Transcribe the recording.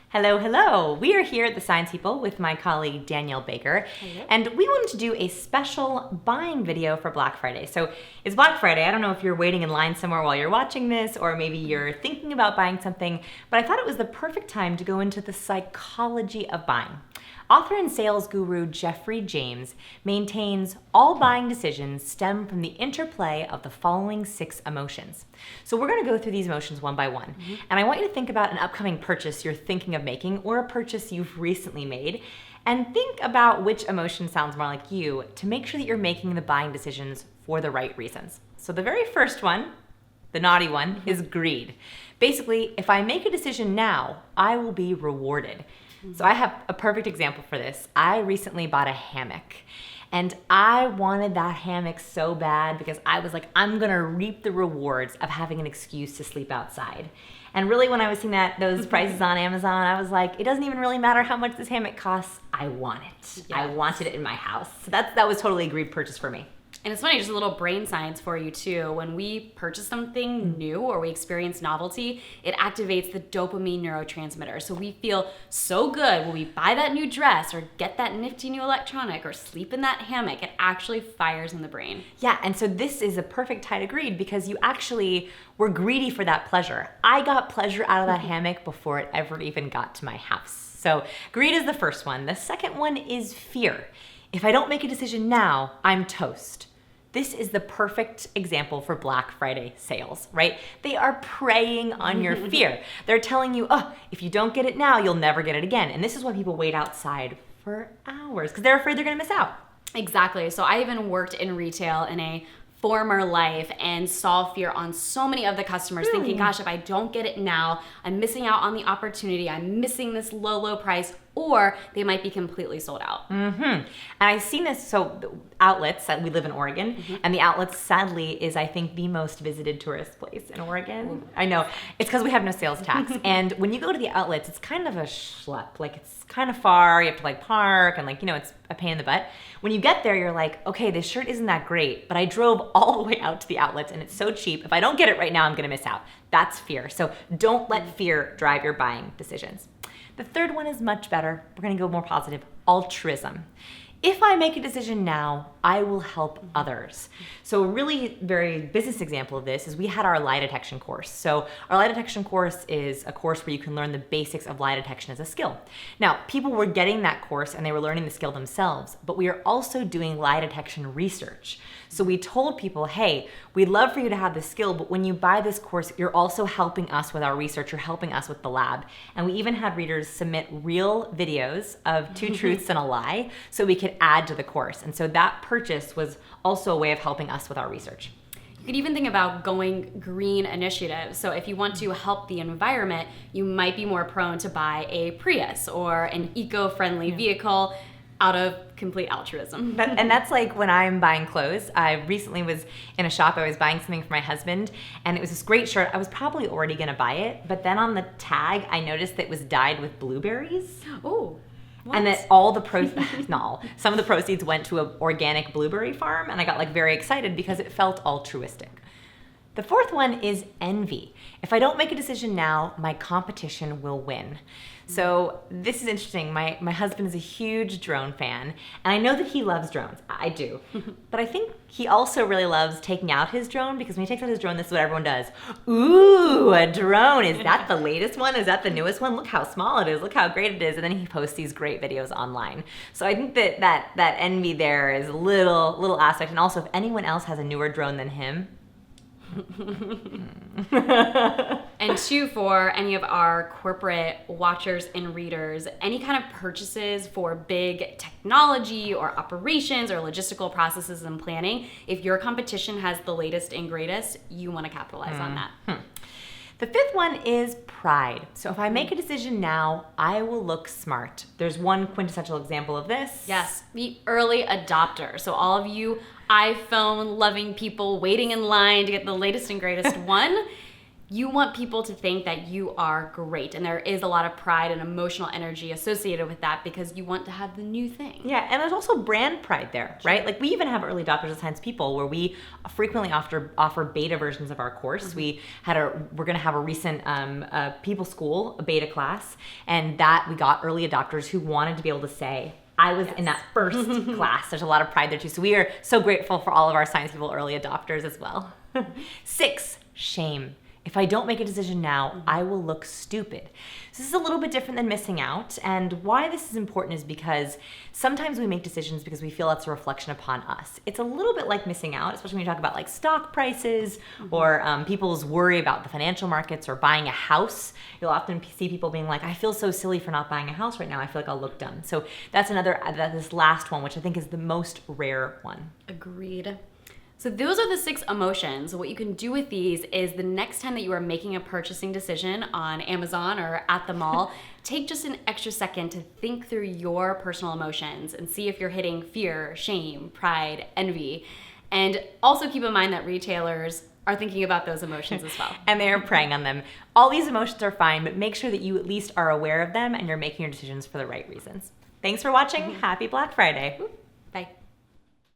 Hello, hello. We are here at the Science People with my colleague Danielle Baker. Hello. And we wanted to do a special buying video for Black Friday. So it's Black Friday. I don't know if you're waiting in line somewhere while you're watching this, or maybe you're thinking about buying something, but I thought it was the perfect time to go into the psychology of buying. Author and sales guru Jeffrey James maintains all buying decisions stem from the interplay of the following 6 emotions. So we're going to go through these emotions one by one. And I want you to think about an upcoming purchase you're thinking of making or a purchase you've recently made, and think about which emotion sounds more like you to make sure that you're making the buying decisions for the right reasons. So the very first one, the naughty one, is greed. Basically, if I make a decision now, I will be rewarded. So I have a perfect example for this. I recently bought a hammock, and I wanted that hammock so bad because I was like, I'm gonna reap the rewards of having an excuse to sleep outside. And really, when I was seeing those prices on Amazon, I was like, it doesn't even really matter how much this hammock costs. I want it. Yes. I wanted it in my house. So that was totally a greed purchase for me. And it's funny, just a little brain science for you too. When we purchase something new or we experience novelty, it activates the dopamine neurotransmitter. So we feel so good when we buy that new dress or get that nifty new electronic or sleep in that hammock. It actually fires in the brain. Yeah, and so this is a perfect tie to greed because you actually were greedy for that pleasure. I got pleasure out of that hammock before it ever even got to my house. So greed is the first one. The second one is fear. If I don't make a decision now, I'm toast. This is the perfect example for Black Friday sales, right? They are preying on your fear. They're telling you, oh, if you don't get it now, you'll never get it again. And this is why people wait outside for hours because they're afraid they're gonna miss out. Exactly. So I even worked in retail in a former life and saw fear on so many of the customers thinking, gosh, if I don't get it now, I'm missing out on the opportunity. I'm missing this low price, or they might be completely sold out. And I've seen this, so the outlets, that we live in Oregon, and the outlets sadly is, I think, the most visited tourist place in Oregon. I know, it's because we have no sales tax. And when you go to the outlets, it's kind of a schlep. Like, it's kind of far, you have to park, and it's a pain in the butt. When you get there, you're like, okay, this shirt isn't that great, but I drove all the way out to the outlets and it's so cheap. If I don't get it right now, I'm gonna miss out. That's fear. So don't let fear drive your buying decisions. The third one is much better. We're gonna go more positive, altruism. If I make a decision now, I will help others. So a really very business example of this is we had our lie detection course. So our lie detection course is a course where you can learn the basics of lie detection as a skill. Now, people were getting that course and they were learning the skill themselves, but we are also doing lie detection research. So we told people, hey, we'd love for you to have this skill, but when you buy this course, you're also helping us with our research, you're helping us with the lab. And we even had readers submit real videos of 2 truths and a lie so we could add to the course. And so that purchase was also a way of helping us with our research. You could even think about going green initiatives. So if you want to help the environment, you might be more prone to buy a Prius or an eco-friendly vehicle out of complete altruism. And that's like when I'm buying clothes. I recently was in a shop, I was buying something for my husband, and it was this great shirt. I was probably already gonna buy it, but then on the tag, I noticed that it was dyed with blueberries. Oh. And that all the proceeds, some of the proceeds went to an organic blueberry farm, and I got very excited because it felt altruistic. The fourth one is envy. If I don't make a decision now, my competition will win. So this is interesting. My husband is a huge drone fan, and I know that he loves drones. I do. But I think he also really loves taking out his drone, because when he takes out his drone, this is what everyone does. Ooh, a drone. Is that the latest one? Is that the newest one? Look how small it is. Look how great it is. And then he posts these great videos online. So I think that envy there is a little aspect. And also, if anyone else has a newer drone than him, And 2, for any of our corporate watchers and readers, any kind of purchases for big technology or operations or logistical processes and planning, if your competition has the latest and greatest, you want to capitalize on that. The fifth one is pride. So if I make a decision now, I will look smart. There's one quintessential example of this. Yes, the early adopter. So all of you iPhone loving people waiting in line to get the latest and greatest one, You want people to think that you are great, and there is a lot of pride and emotional energy associated with that because you want to have the new thing. Yeah, and there's also brand pride there, right? Like we even have early adopters of Science People where we frequently offer beta versions of our course. We're going to have a recent People School, a beta class, and that we got early adopters who wanted to be able to say, I was in that first class. There's a lot of pride there too. So we are so grateful for all of our Science People early adopters as well. 6, shame. If I don't make a decision now, I will look stupid. So this is a little bit different than missing out. And why this is important is because sometimes we make decisions because we feel that's a reflection upon us. It's a little bit like missing out, especially when you talk about like stock prices or people's worry about the financial markets or buying a house. You'll often see people being like, I feel so silly for not buying a house right now. I feel like I'll look dumb. So that's this last one, which I think is the most rare one. Agreed. So those are the 6 emotions. What you can do with these is the next time that you are making a purchasing decision on Amazon or at the mall, take just an extra second to think through your personal emotions and see if you're hitting fear, shame, pride, envy. And also keep in mind that retailers are thinking about those emotions as well. And they're preying on them. All these emotions are fine, but make sure that you at least are aware of them and you're making your decisions for the right reasons. Thanks for watching. Happy Black Friday.